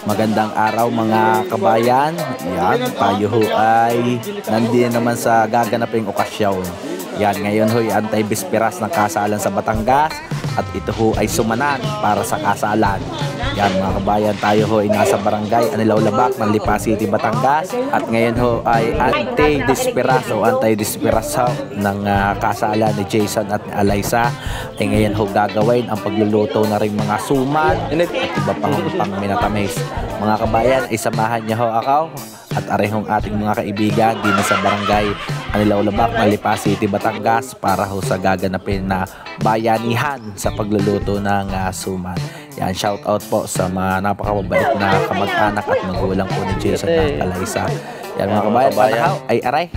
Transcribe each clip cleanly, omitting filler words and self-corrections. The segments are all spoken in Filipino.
Magandang araw mga kabayan. Yan, tayo ho ay nandiyan naman sa gaganaping okasyon. Yan, ngayon ho ay antay-bisperas ng kasalan sa Batangas at ito ho ay sumanan para sa kasalan. Yan mga kabayan, tayo ho ay nasa barangay Anilaw Labak ng Lipa City, Batangas. At ngayon ho ay antay-disperas o antay-disperas ho ng kasalan ni Jason at ni Alyssa. Ay ngayon ho gagawin ang pagluluto na rin mga suman at iba pang minatamis. Mga kabayan, isamahan niyo ho ako at arehong ating mga kaibigan din sa barangay Anilaw Labak ng Lipa City, Batangas para ho sa gaganapin na bayanihan sa pagluluto ng suman. Yan, shout out po sa mga napakababait na kamag-anak at magulang po ni Jason at Alyssa. Yan mga kabayan, panahaw ay aray.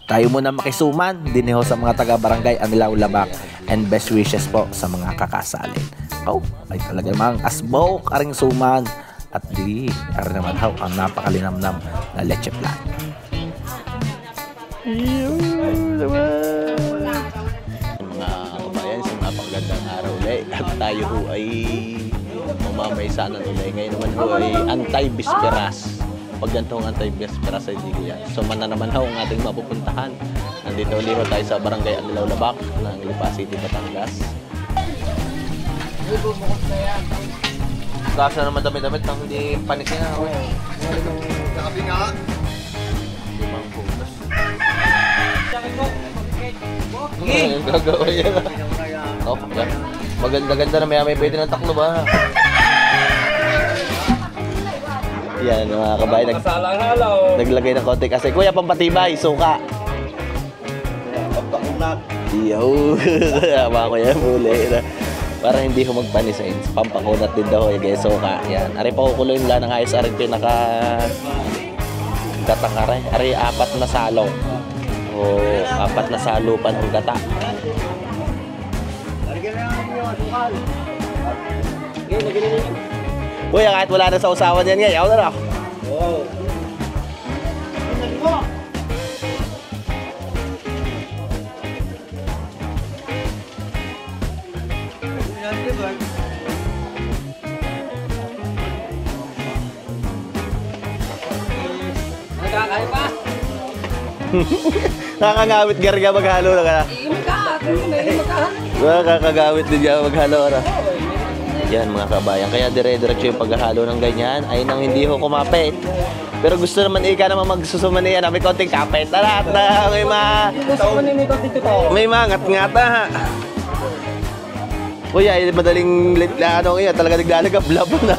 Tayo muna makisuman din ho sa mga taga-barangay Anilaw Labak and best wishes po sa mga kakasalin. Oh, ay talaga mang asbok aring suman at di ari naman ho ang napakalinamnam na leche plan. Mga kabayan, isang napakagandang araw ulit at tayo ho ay mamamaisanan ulit. Ngayon naman ho ay antay-bisperas. Pag gantong antay-bisperas ay di yan. So man na naman ho ang ating mapupuntahan. Nandito ulit ho tayo sa barangay Anilaw Labak ng Lipa City, Batangas. Gasa naman damit-damit nang hindi panikin na ako eh. Sabi nga. Limang bukas. Ang gagawa yan. Oh, yan. Maganda-ganda na may pwede ng taklo ba? Yan mga kabayan, naglagay ng konti kasi kuya pampatibay, suka. Pampakunat. Yo, ama ko yan muli. Para hindi ko magpanisin, pampakunat din daw yung suka. Yan, ari pa kukuloy nila ng ayos, ari pinaka gatang ari. Ari apat na salong. O apat na salupan ang gata. Kuya, kahit wala na sa usawan yan ngayon, na raw. Wow. Nagkakaya pa? Nakakagawit garga maghalo na ka na. Nakakagawit din ka maghalo na. Yan mga kabayan, kaya dire-diretso yung paghahalo ng ganyan ay nang hindi ho kumapit. Pero gusto naman ika naman magsusuman niya na may konting kapit. Tarat na may mga ngat-ngata ha. Kuya, madaling ano kaya talaga naglalagap labo na.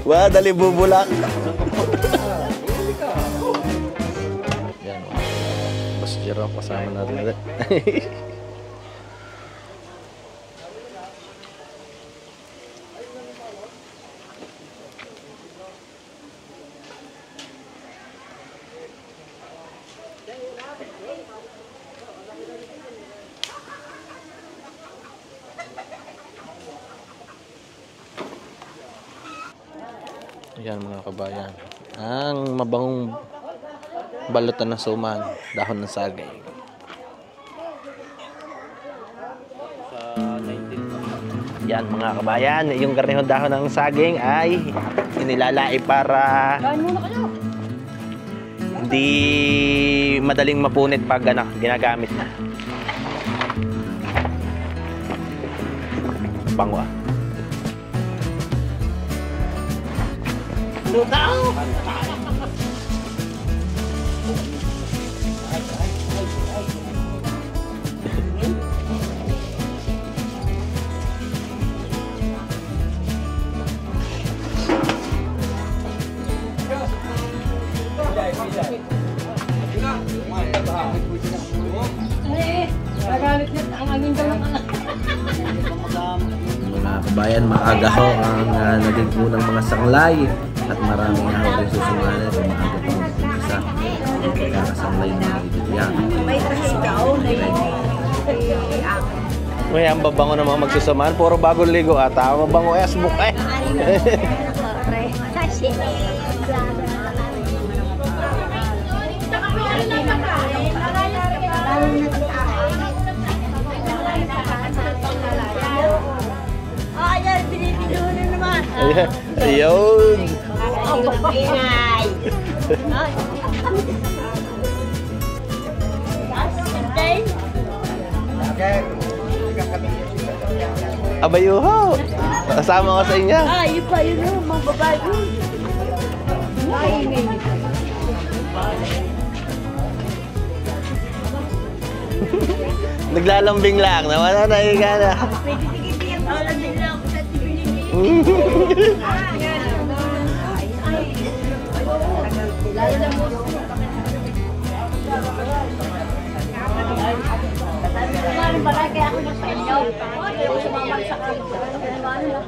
Wah, dali bubulak. Yan, Boss Jerome kasama natin ulit. Yan mga kabayan, ang mabangong balutan ng suman, dahon ng sagay. Yan mga kabayan, yung karnihong dahon ng saging ay inilalai para hindi madaling mapunit pag ginagamit na. Bango ah. Lutao! Mga kabayan, maaga ho ang naging unang mga sanglay at maraming ho rin susumanan sa maaga pa mag-umpisa ang pagkakasanglay ng mga ibigyan. May trahe daw na yun. Uy, ang babango ng mga magsusuman, puro bagong ligo ata. Ang babango eh, asbuk eh. Ayun. Ingay. Abayuho. Kasama ko sa inyo. Yun pa, yun yung mga babae yun. Ay, Naglalambing lang. Nawala na higa na. pwede tigil-tigil pa lang din lang ako sa tibili. Lalo na mo. Maraming bagay kaya ako nagpainyaw. Kaya ako sumamag sa kanila.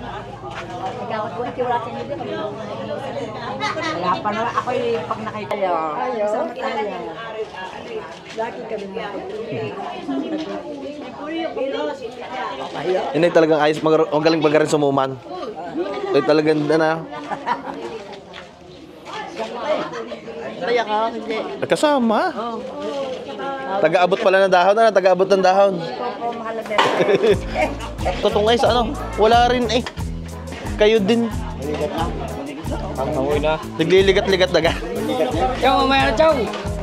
Nagawat ko, tiwala sa inyo. Wala pa na ako pag nakikita. Sama tayo. Lagi kami Hindi talagang ayos. Ang galing baga rin sumuman. Ay talagang na. Kaya ka, hindi. Kasama. Taga-abot pala ng dahon. Taga-abot ng dahon. Totoo nga sa ano. Wala rin eh. Kayo din. Nagliligat-ligat daga. Chow, mamaya na chow.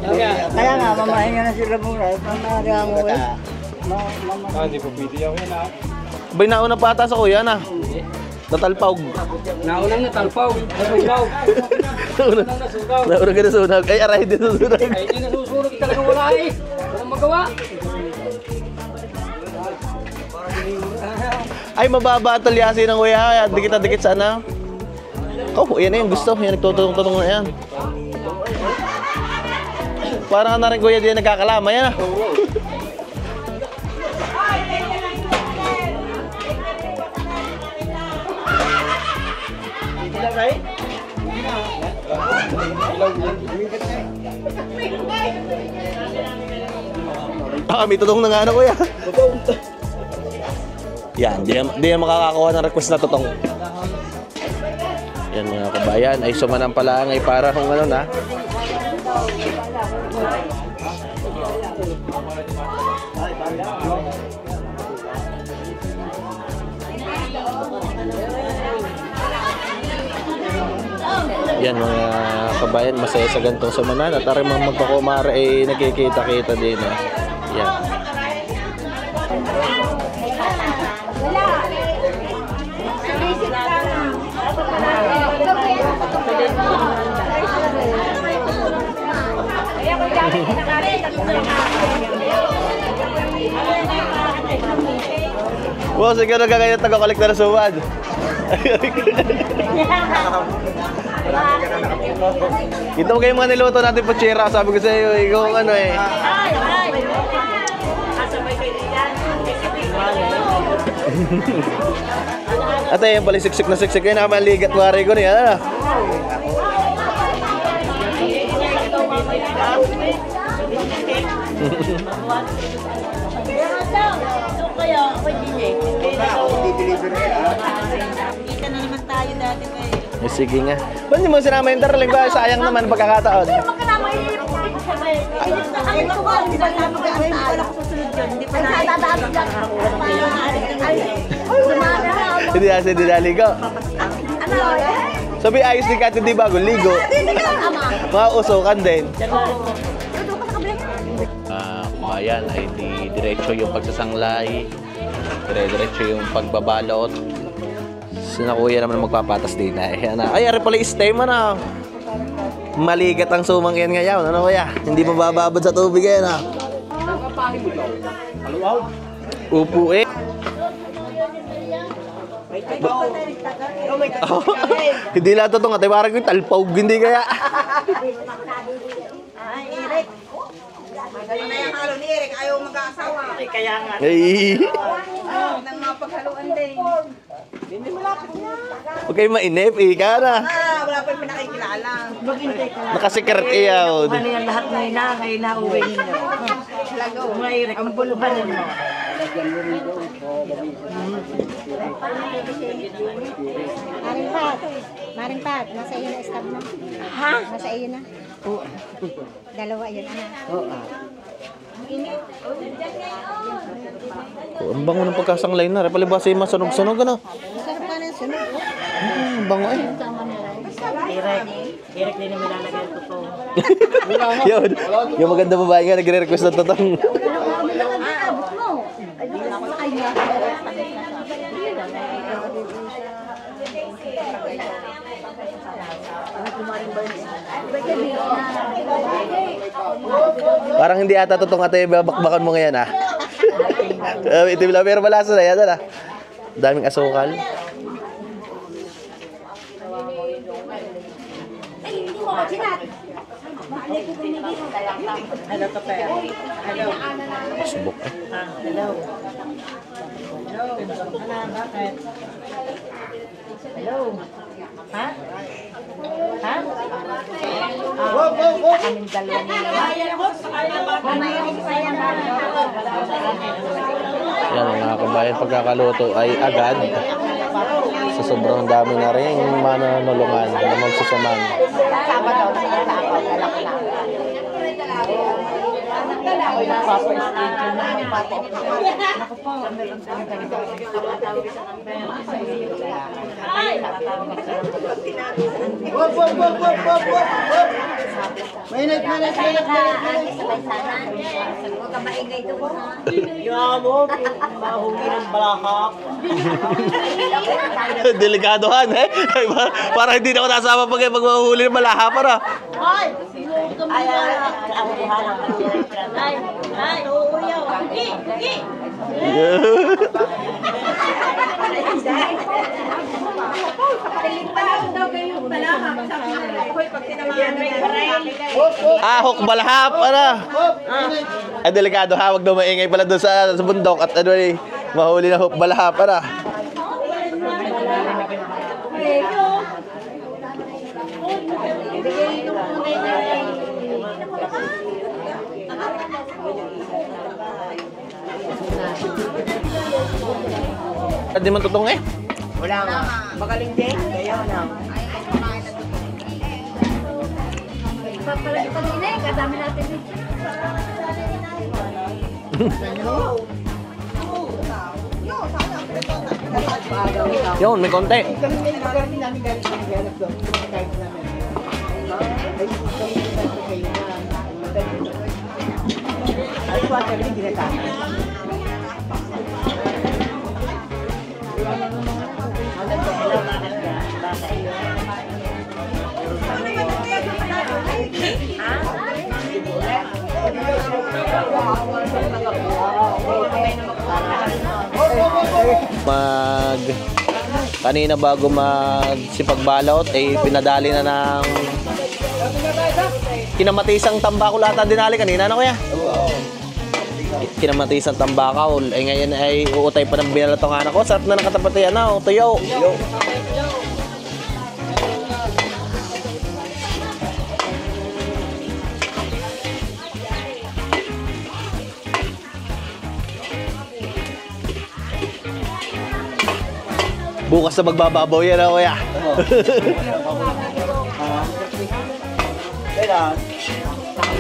Kaya nga, mamahin nga na sila muna. Pamahari mo eh. Hindi po pwede ako yan ah. Bay nauna pa ata sa kuya na. Natalpawg. Naunang natalpaw. Nasugaw. Nauna ka na sunog. Ay, aray din sa sunog. Ay, hindi nasusunog talaga wala eh. Walang magawa. Ay, mababa ang tulyasi ng kuya. Dikit na dikit sana. Oh, yan na yung gusto. Yan, nagtutulong-tulong na yan. Parang na rin kuya diyan nagkakalama. Yan ah. May tutong na nga ano kuya. Yan, di yan makakakuha ng request na tutong. Yan mga kabayan, ay sumanang pala ay para kung ano na. Yan mga kabayan, masaya sa gantong sumanan at aring mga magpakumara ay nagkikita-kita din. Yan. Wow, siguro kagaya taga-collect na suwad. Ito kayo mga niluto natin po chira. Sabi ko sa iyo, ikaw ano eh. At ayun pala siksik na siksik. Kaya naman ligat wari ko niya. Ano? Kaya ako din eh. Kita na naman tayo dati pa eh. Eh, sige nga. Ba't hindi mo sinama yung darling ba? Sayang naman pagkakataon. Hindi kasi dinaligo. Sabi ayos ni Kati di bagong ligo. Mauusukan din. Ayan, ay di diretso yung pagsasanglay. Diretso yung pagbabalot. Sina kuya naman magpapatas din ay. Ay, ari pala stem na. Maligat ang sumang yan ngayon. Ano kuya? Hindi mabababad sa tubig yan ha. Upo eh. Hindi lang ito nga. Parang yung talpawg. Hindi kaya. Ay, Eric. Magaling na yung halo ni Eric. Ayaw mag-aasawa. Kaya nga. Ay. Nang mga paghaluan din. Huwag kayo mainip. Ika na. Wala pa yung pinakikilala. Maghintay ka lang. Nakasikret iyaw. Ano yan lahat na inangay na uwi ninyo. Mga Eric, ang buluhan ninyo. Maring Pat, nasa iyo na stab na. Ha? Nasa iyo na. Oo. Dalawa yun, anak. Oo. Ang bango ng pagkasanglay na. Palibasa yung masunog-sunog ano. Masarap ka ng sunog. Bango eh. Direct din namin lalagay ito to. Yun. Yung maganda babae nga nagre-request ng totong. Abot mo. Ay, Parang hindi ata totoong ate babakbakan mo ngayon ah. Itim lang pero malasa na yan ah. Daming asukal. hindi mo ko sinat. Hello, Kape. Hello. Subok eh. Hello. Hello. Bakit? Hello. Ha? Ha? Kaming dalawa Yan mga kabayan, pagkakaluto ay agad. Sa sobrang dami na rin mananulungan na magsusuman. Mainit. Huwag ka maingay doon, ha? Delikadohan eh. Para hindi na ako nasama pag magmahuli ng malaha para. Ahok balahap ano. Ay delikado ha, wag daw maingay pala doon sa bundok at ano eh, mahuli na hok balahap ano. Hindi man tutong eh. Wala nga. Magaling din. Kaya lang. Ipapalagay pa din eh. Kadami natin eh. Yun, may konti. Kanina bago magsipagbalot ay pinadali na ng kinamatisang tambakol ata dinali kanina na kuya. Kinamatisang tambakol ay ngayon ay uutay pa ng binalatong anak ko. Sarap na nakatapati ano, tuyo. Bukas na magbababaw yan ako ya.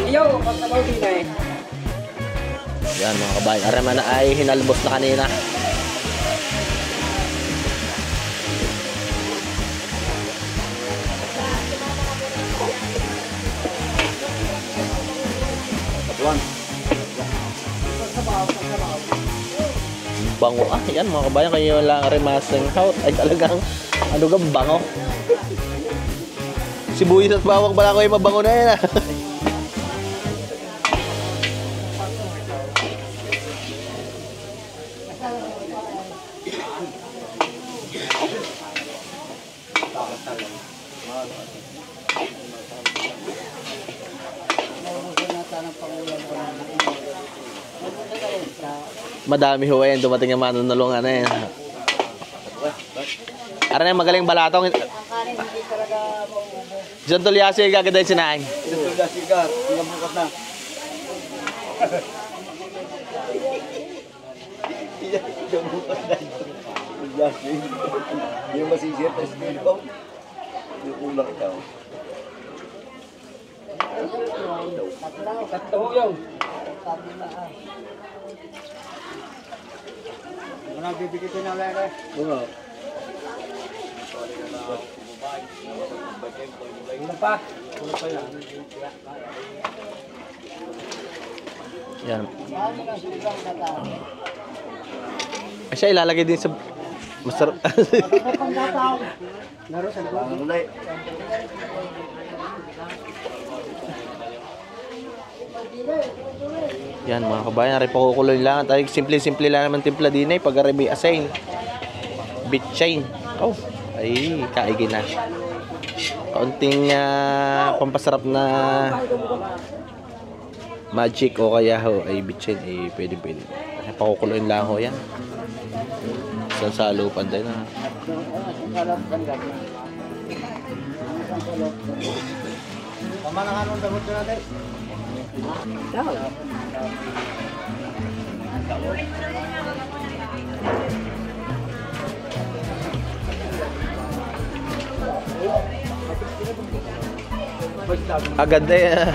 Iyo, pagkabaw din eh. Yan mga kabayan, arama na ay hinalbos na kanina. Bango ah, yan mga kabayan, kayo lang remasing out ay talagang ano ka bango. Sibuyas at bawang pala ko yung mabango na yan ah. Madami ho yan, dumating yung manunulungan na yan. Ara na yung magaling balatong. Diyan tulyasi, gaganda yung sinaing. Tulyasi ka, tingnan mo na. Tulyasi. Yung masisir, tapos ikaw. Yung ulang ikaw. Tatlo yung. Ano bibigay ko na wala? Oo. Yan. Ay, siya ilalagay din sa masarap. Yan mga kabayan, rin pakukuloy lang. Tayo simple-simple lang naman timpla din eh. Pag may asin. Bitchain. Oh, ay, kaigin na. Kaunting pampasarap na magic o kaya ho ay bitchain eh pwede. Pakukuloyin lang ho yan. Isang salupan din na. Tama na kanong dagot ko natin. Agad na yan.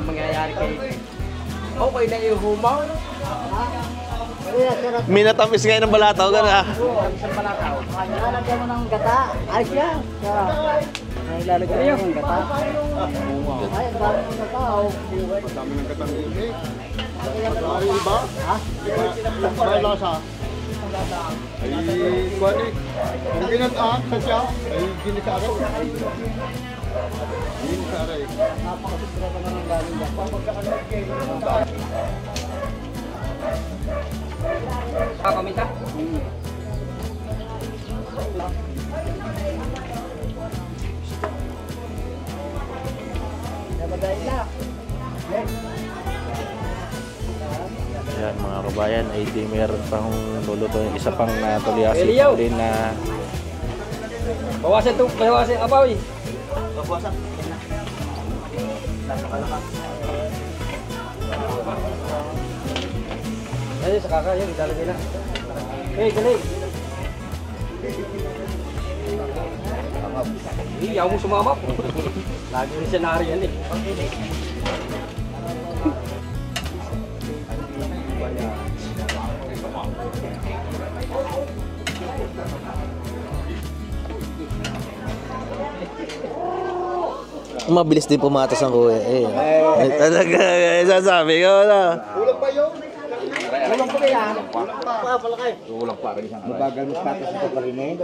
Mangyayari kayo. Okay na yung humaw. Minatamis ngayon ng balataw ka na. Lalagyan mo ng gata. Ayos yan. Ay, lalagyan mo ng gata. Ay, ang dami ng gata. Dami ng katang ini. Ay, iba? Ha? Ay, lasa. Ay, kuwan eh. Kung ginataak sa siya, ay ginisara. Ginisara eh. Napakasitra ka na ng galing gata. Kakamita? Yan mga kabayan, ay di meron pang luluto yung isa pang tulyasi din na Bawasan abaw eh. Ay, sa kaka yun, ilalagay na. Hey, galing. Ayaw mo sumama. Lagi rin siya nariyan eh. mabilis din pumatas ang kuya. Talaga, sasabi ko na. Ulang pa yun. Ulang pa kaya? Ulang pa rin. Mabagal mas patas ito pa rin eh.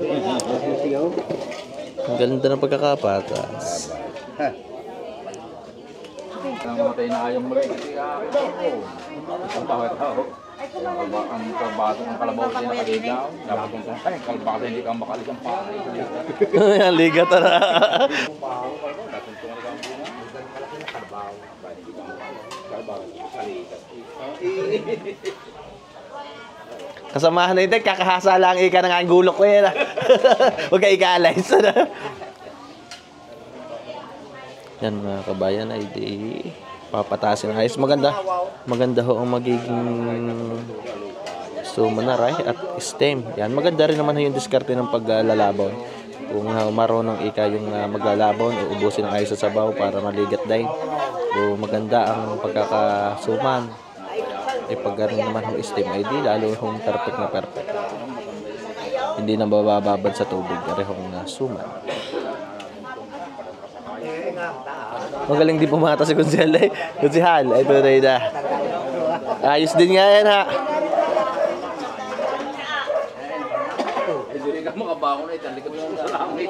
Ang ganda ng pagkakapatas. Ang matay na ayong magiging ang tawag-tawag. Ang kalbato ng kalabaw din nakaligaw. Dapat kung saan kalbato hindi ka makalis ang pangay. Yan, ligat na. Kasamahan na ito, kakahasa lang ika ng ang gulok ko yan. Huwag ka ika-align. Yan mga kabayan ay di papatasin ng ayos. Maganda ho ang magiging sumanaray at stem. Yan, maganda rin naman yung diskarte ng paglalabaw. Kung marunong ika yung maglalabaw, uubusin ng ayos sa sabaw para maligat din. O maganda ang pagkakasuman. Pag gano'n naman ang stem ay di lalo yung perfect na perfect. Hindi na bababad sa tubig. Karehong suman. Magaling din pumata si Kunsihal eh. Kunsihal, ito na yun na. Ayos din nga yan ha. Hindi ka makabangon na italikot mo sa langit.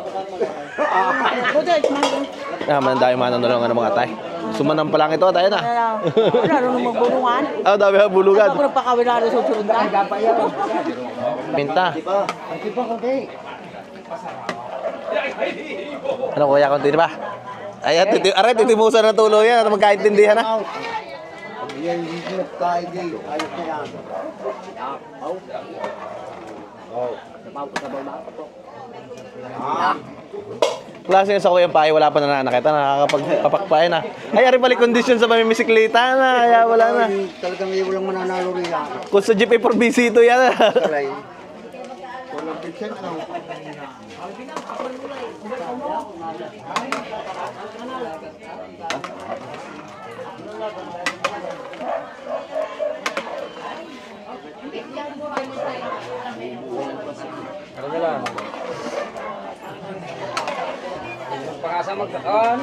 Dahil mananulungan ng mga tay. Sumanang pa lang ito, tayo na. Wala nung magbulungan. Dami ha, bulugan. Ako nagpakawila na susunod na. Pinta. Ano kuya, konti ba? Ayan, titimusan na tulo yan. Magkaintindihan na. Yan, hindi na tayo dito. Ayos na yan. Klase yun sa kuyang pahay, wala pa nananakita. Nakakapagpapakpahay na. Ay, ari pala kondisyon sa mamimisiklita na. Kaya wala na. Talagang iyo walang mananalo rin yan. Kung sa jeep ay for visito yan. Taray. Walang pitsen, ano? Ano na lang? Pangasa magdaan.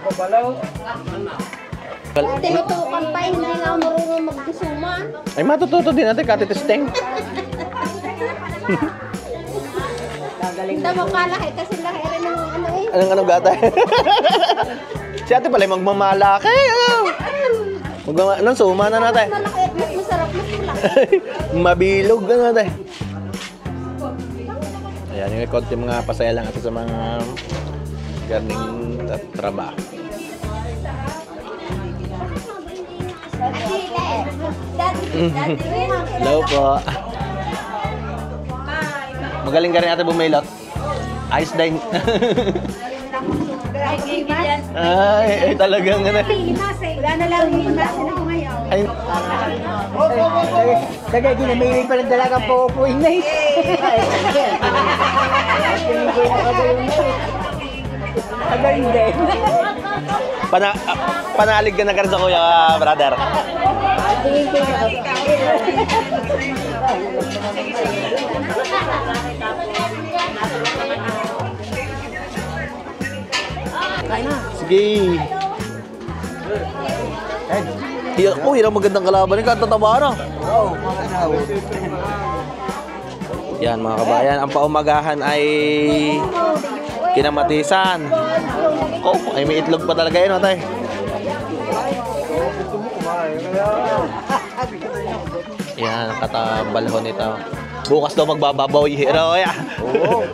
Pabalaw. Tinutukan pa, hindi nga marunong magdusuman. Ay, matututo din natin katitesteng. Hindi mo kalaki kasi laki rin ng ano eh. Anong gata? Si ate pala magmamalaki. Anong suma na natin? Malaki at mas masarap, mas malaki. Mabilog na natin. Ayan, yung konti mga pasaya lang ito sa mga garning trabaho. Hello po. Magaling ka rin ate bumailot. Ayos din. Ay, talagang ano. Wala na lang himas na kumayaw. Ay, Kaya ginamili pa ng dalagang pupuin na eh. Agaling din. Panalig ka na ka rin sa kuya, brother. Tingin ko na. Sige. Hirap magandang kalaban. Katataba na. Yan mga kabayan, ang paumagahan ay kinamatisan. Oh, ay may itlog pa talaga yun, atay. Yan, katabalhon nito. Bukas daw magbababaw yung hero.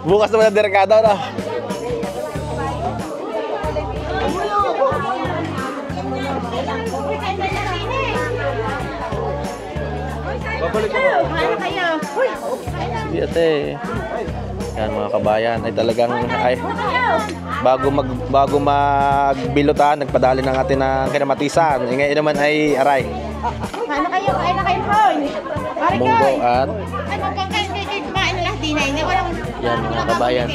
Bukas daw na derekado, no? Babalik kayo. Ano kayo? Sige ate. Yan mga kabayan ay talagang ay bago magbilutan nagpadali ng atin ng kinamatisan. Ngayon naman ay aray. Ano kayo? Kain na kayo, Hoy. Munggo at Ano kang kain kumain na lahat din na hindi walang yan mga kabayan.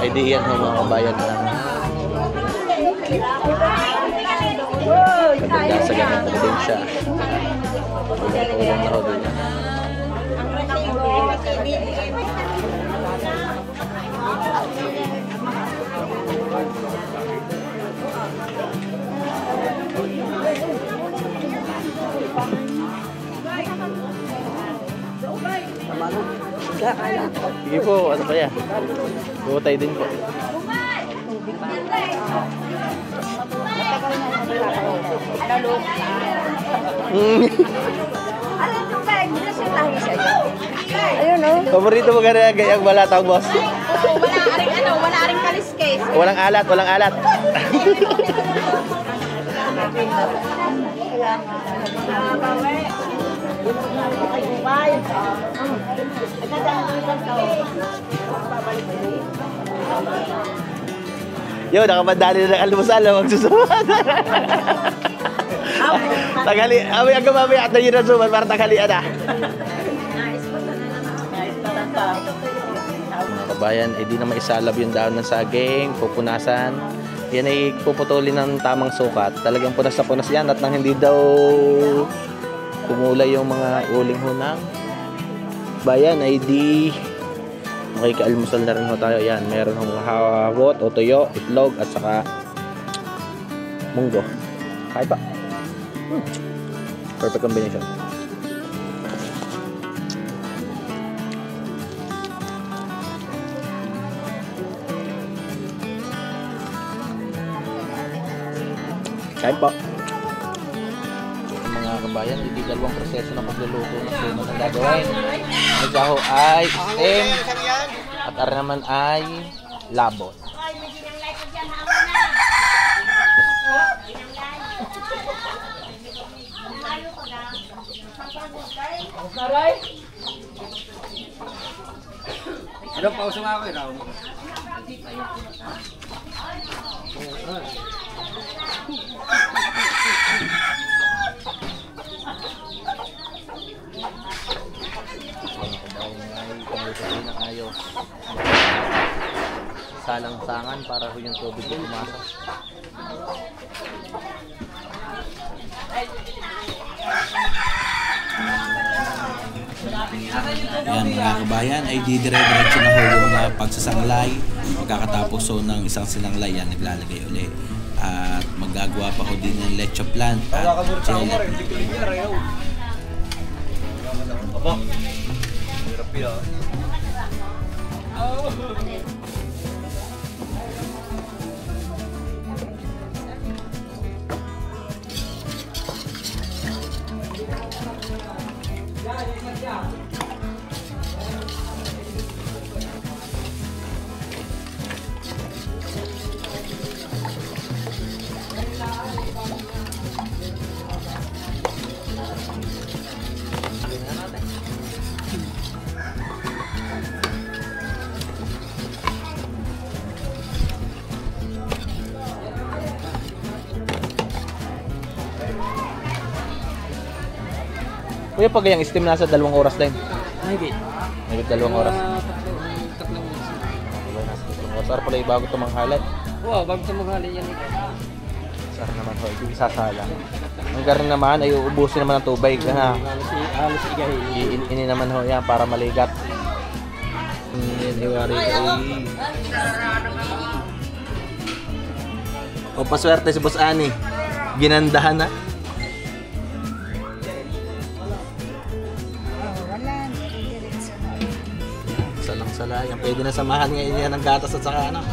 Ay di yan mga kabayan na kadagdag sa ganang probinsya. Ulang na ho doon yan. Sige po, ano pa yan? Butay din po. Ayun o. Paborito mo ka na gayang balatang boss? Wala ring kaliskes. Walang alat, walang alat. Yo, nakabandali na ng almusal, magsusuman. Tagali, amay ang gamamay at na yun ang suman para tagalian na. Mga kabayan, di na maisalab yung daon ng saging, pupunasan. Yan ay puputulin ng tamang sukat. Talagang punas na punas yan at nang hindi daw kumulay yung mga uling hunang bayan ay di makikaalmusal na rin ho tayo. Yan, meron hong hawot o tuyo, itlog at saka munggo. Kaya pa. Perfect combination. Kain po. Mga kabayan, hindi dalawang proseso ng pagluluto ng suman ang gagawin. Nagsaho ay steam at ar naman ay labot. Ano pa usang ako eh, Raul? Salang-sangan para ho yung tubig na umasa. Ayan mga kabayan, ay didire-diretso na ho yung pagsasanglay. Pagkakatapos ho ng isang sinanglay, yan naglalagay ulit. At magagawa pa ho din ng leche plan at jelly. Kuya, pag yung steam nasa 2 oras din. Mahigit. Mahigit 2 oras. Tatlong oras. Diba, nasa 2 oras. Sar pala yung bago tumanghalat. Wow, bago sa maghali yan ito. Sar naman ho, hindi isasala. Ang garing naman ay uubusin naman ng tubig. Halos igahin. Ini naman ho yan para maligat. Yan, iwari. O, paswerte si Boss Ani. Ginandahan na. Wala. Diretso na. Salang-sala. Yan, pwede na samahan ngayon yan ng gatas at saka ano.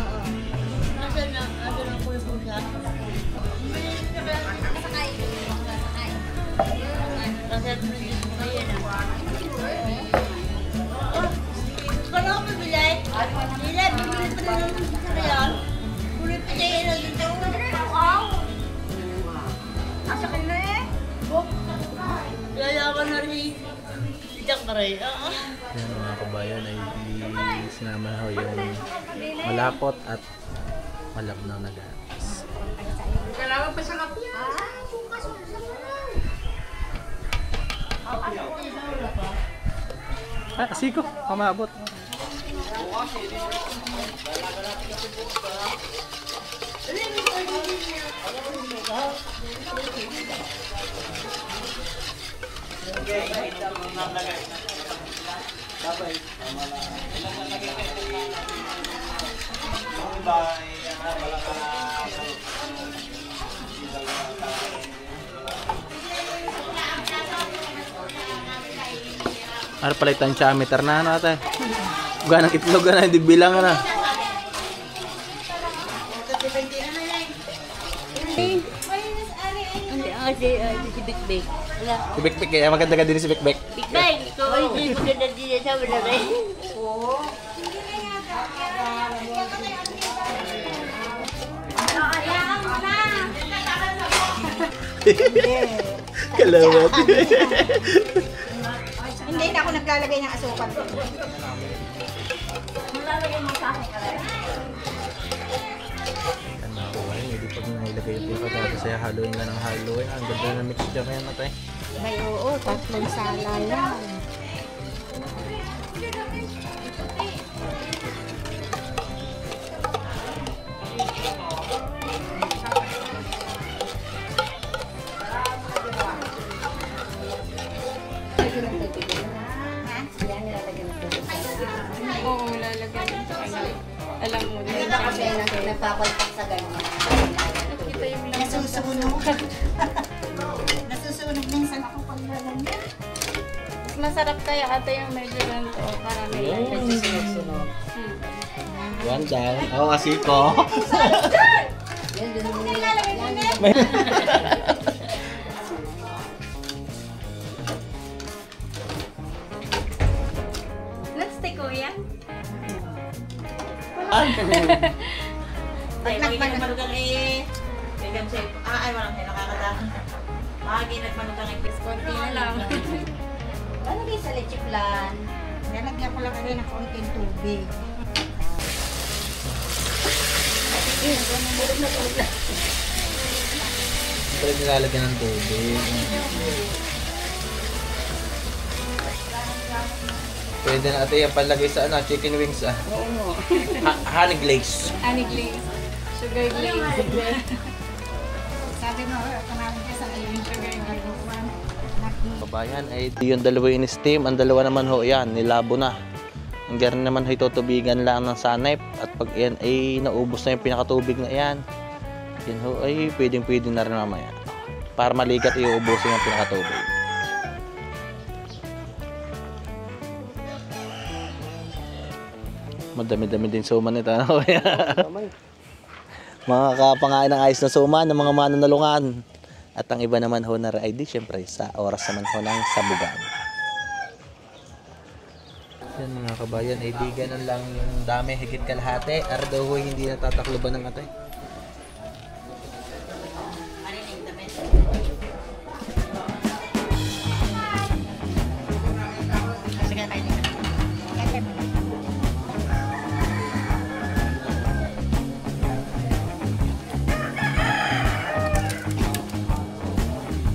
Yan mga kabayan ay sinama ho yung malapot at malabnaw na gatas. Kailangan pa sa kapya. Siko, pamabot. Ano pala yung tansyameter na ano ate? Ganang itlog na, hindi bilang na. Si Big. Wala. Si Bekbek, kaya maganda ka din si Bekbek. Big Bang, ikaw ay hindi ko na din sa wala rin. Oo. Kalawat. Hindi na ako naglalagay ng asukal. Malalagay mo sa akin ka rin. Ano ko ay, hindi pag nilagay yung pika tapos ay haluin lang ng haluin. Ang ganda na mixture na yan ate. Ay, oo, tatlong sala yan. Oo, lalagyan mo sa kanya. Alam mo din. Kasi nagpapalpak sa ganyan. Kita yung Nasusunog. Nasusunog minsan ako pag lalagyan. mas masarap kaya ate yung medyo ganito. Para may Sunod-sunod. One down. Oo, asiko. Yan, dun mo nila. Let's take kuya. Pag nagmanugang eh. Bigam siya. Ay, walang siya nakakata. Magi nagmanugang eh. Konti na lang. Lalagay sa leche plan. Lalagyan ko lang rin ng konting tubig. Pwede nilalagyan ng tubig. Pwede na ate yung palagay sa ano, chicken wings ah. Oo. Honey glaze. Honey glaze. Sugar glaze. Sabi mo, tumawag ka sa iyo. Sugar glaze. Kabayan, ay yung dalawa yung steam, ang dalawa naman ho yan, nilabo na. Ang gano'n naman ay tutubigan lang ng sanep at pag yan ay naubos na yung pinakatubig na yan, yan ho ay pwedeng na rin mamaya. Para maligat iuubusin yung pinakatubig. Madami-dami din suman ito. Mga kapangain ng ayos na suman ng mga mananalungan. At ang iba naman ho na ay di syempre sa oras naman ho ng sabugan. Yan mga kabayan, ay di ganun lang yung dami, higit kalahati. Ardo ho hindi natatakluban ng ate.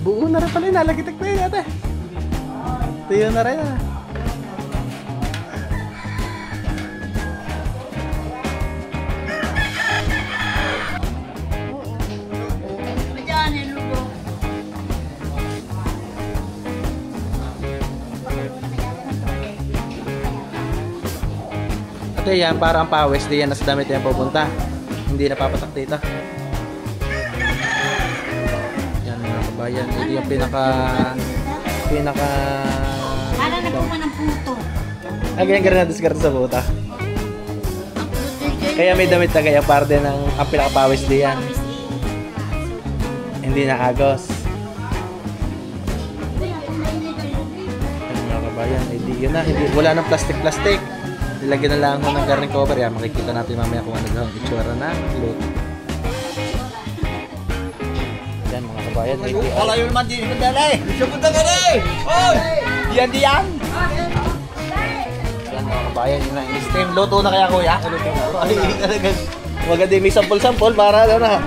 Buo na rin pala yun, nalagitik na yun ate. Tuyo na rin ah. Ate yan, parang pawis, di yan nasa damit yan pupunta. Hindi napapatak dito. Bayan, ito yung pinaka Para nagpupa ng puto. Ay, ganyan na diskarte sa buta. Kaya may damit na kaya para din ang pinakapawis diyan. Hindi na agos. Yan mga kabayan, hindi yun na, wala nang plastic. Nilagyan na lang ho ng garning cover. Yan, makikita natin mamaya kung ano daw ang itsura ng luto. Yan mga kabayan, ay di Wala yun man din ko dali. Siya punta ka rin. Oy! Diyan. yan mga kabayan, yun na yung steam. Luto na kaya kuya? Luto na. Ay, talagang maganda may sample para ano na.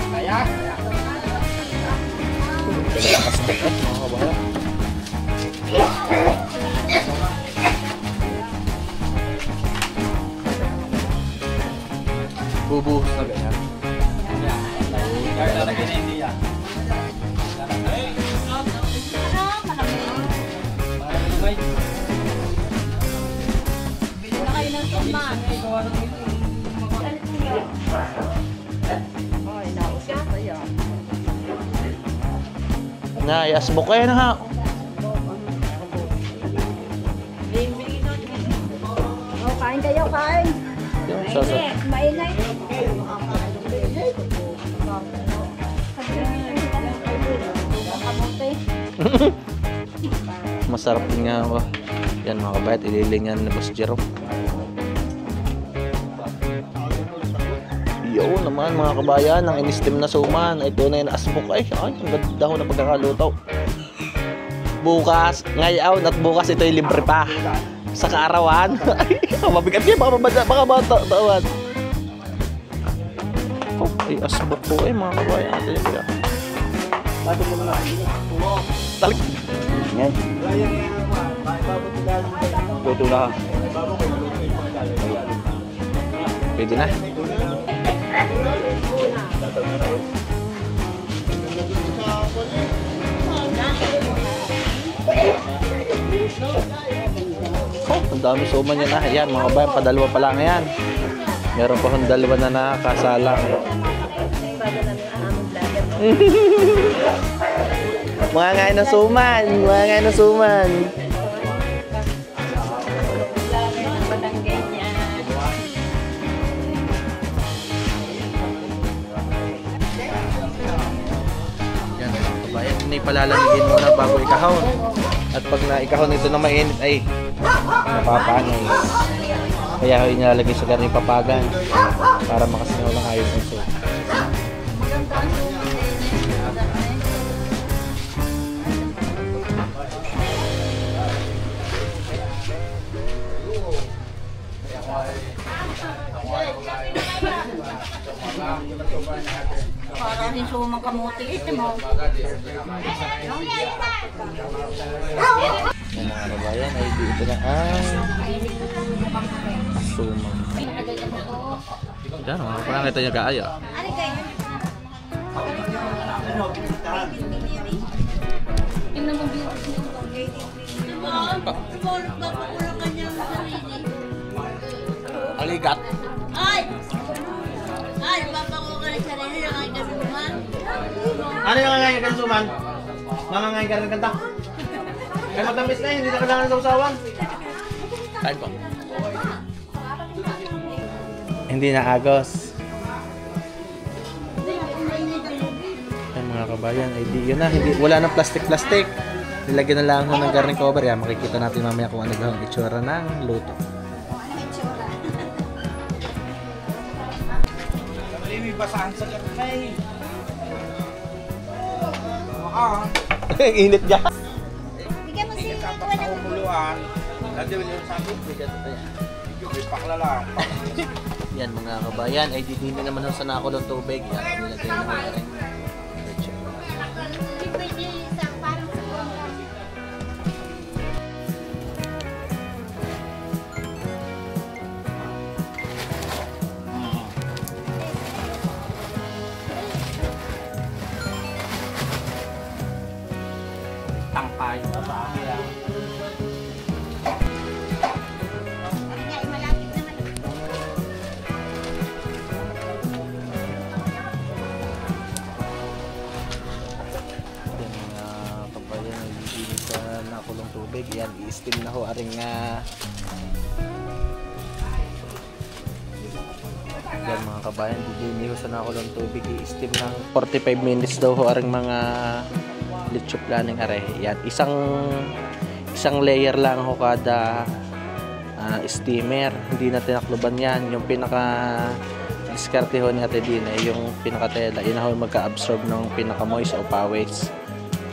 Kaya. Lakas na mga kabayan. Bubuhos na ganyan. Kaya lalagyan na hindi yan. Na, yasbok kayo na ha. Kain kayo, kain. Mainay. Masarap din nga ako. Yan mga kabayat, ililingan ni Boss Jerome. Yo naman mga kabayan, ang in-steam na suman. Ito na yung asbok. Ay, ang ganda ko na pagkakaluto. Bukas, ngayon at bukas ito yung libre pa. Sa kaarawan. Ay, mabigat yan. Baka matawan. Oh, ay asbok po eh mga kabayan. Talik. Yan. Luto na. Pwede na. Oh, ang dami suman yan ah. Yan mga kabayan, padalawa pa lang yan. Meron pa kong dalawa na nakasalang. Mga ngayon na suman. Yan mga kabayan, palalamigin muna bago ikahon. At pag naikahon ito na mainit ay napapanay. Kaya inilalagay sa garning papagan para makasinaw ng ayos ng soup. Para rin sumang kamuti. Ito mo. Yan mga kabayan, ay dito na ang sumang. Diyan mga kabayan, ito niya kaya. Tingnan mo beauty mo. Aligat. Ay! Ay, papango ka rin sarili ng ay kasuman. Ano yung nangangain ka ng suman? Mangangain ka rin ng kanta? Kaya matamis na yun, hindi na kailangan sa usawan. Kain po. Hindi na agos. Yan mga kabayan, ay di yun na, hindi, wala nang plastic. Nilagyan na lang ho ng garlic cover. Yan, makikita natin mamaya kung ano daw ang itsura ng luto. May basahan sa karnay. Init ka. Bigyan mo si Pumuluan. Dati yung sabi, yung pakla lang. Yan mga kabayan, ay di din naman sa nakulong tubig. Yan, nilagay na mga rin. pwede isang parang sa buwan. Tangkay. Kaya malapit naman. Yan mga kabayan, ay dito sa nakulong tubig. Yan, i-steam na ho aring yan mga kabayan, dito sa nakulong tubig, i-steam ng 45 minutes daw ho aring mga lechon planning are. Yan, isang layer lang ho kada steamer. Hindi na tinakluban yan. Yung pinaka diskarte ho ni Ate Dina ay yung pinakatela. Yun ho magka-absorb ng pinaka-moist o pawis.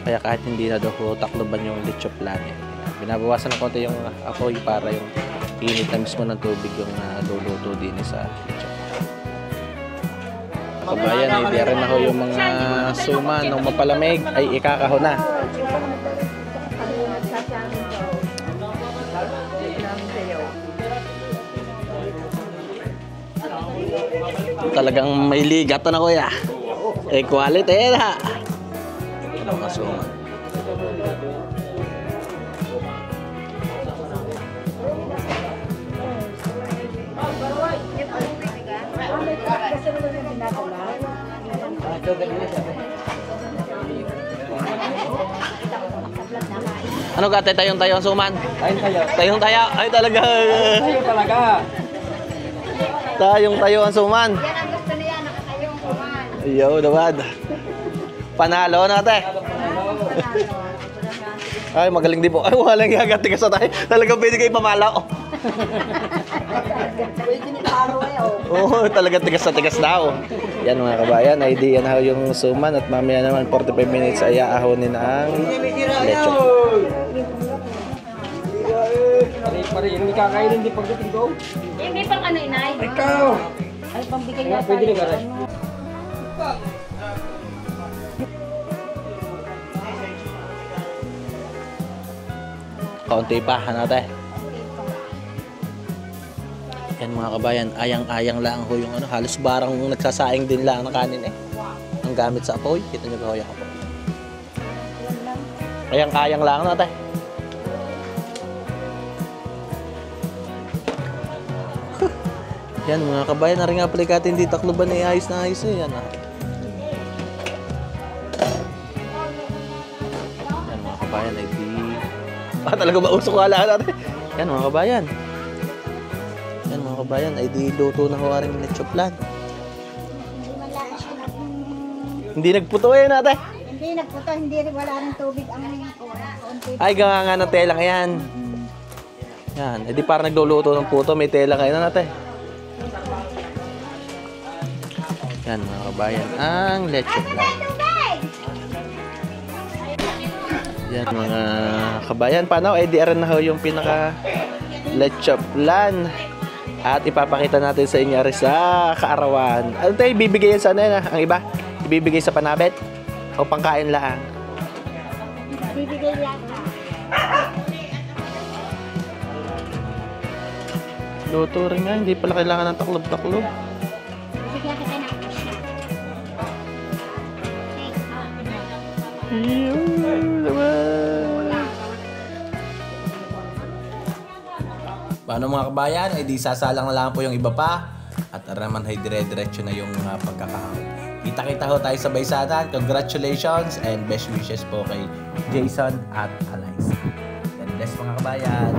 Kaya kahit hindi na daw ho takluban yung lechon planning. Binabawasan ng konti yung apoy para yung init na mismo ng tubig yung luluto din sa lechon. Kabayan, ay diyan na ho yung mga suma nung mapalamig ay ikakaho na. Talagang may ligat na kuya. Eh quality na. Ano mga suma. Ano ka, tayong tayo ang suman? Tayong tayo. Ay talaga. Tayo talaga. Tayong tayo ang suman. Yan ang gusto niya, nakatayong kuman. Yo, dawad. Panalo na te. Ay, magaling din po. Ay, walang gagati ka sa tayo. Talagang pwede kayo pamalaw. Pwede ni Paro Oo, talaga tigas daw. Yan mga kabayan, ay di yan ho yung suman at mamaya naman 45 minutes ay aahonin ang lechon. Pare, yung ikakain hindi pagdating doon. Hindi pang ano inay. Ikaw! Ay, pambigay na Pwede rin garay. Kaunti pa, hanate. Yan mga kabayan, ayang-ayang lang ho yung ano, halos barang nagsasaing din lang ng kanin eh. Ang gamit sa apoy, kita nyo ba yung apoy? Ayang-ayang lang natin. Yan mga kabayan, na rin nga pala hindi takluban na ayos na ayos na yan. Yan mga kabayan, ay di... talaga ba usok wala natin? Yan mga kabayan. Yan mga kabayan, ay di luto na huwaring lechon plan. Hindi nagputo eh natin. Hindi nagputo, hindi rin wala ng tubig ang kaunti. Ay, ganga nga ng telang yan. Yan, edi parang nagluluto ng puto, may telang ngayon na natin. Yan mga kabayan, ang lechon plan. Yan mga kabayan, paano? Edi aran na ho yung pinaka lechon plan. At ipapakita natin sa inyo rin sa kaarawan. Ano tayo, ibibigay yan sa ano yan, ang iba? Ibibigay sa panabet? O pangkain lang? Bibigay lang. Luto rin nga, hindi pala kailangan ng taklob-taklob. Bigyan kita ng Paano mga kabayan? Ay di sasalang na lang po yung iba pa. At naman ay dire-diretso na yung pagkakahawak. Kita-kita ho tayo sa baysanan. Congratulations and best wishes po kay Jason at Eliza. God bless mga kabayan.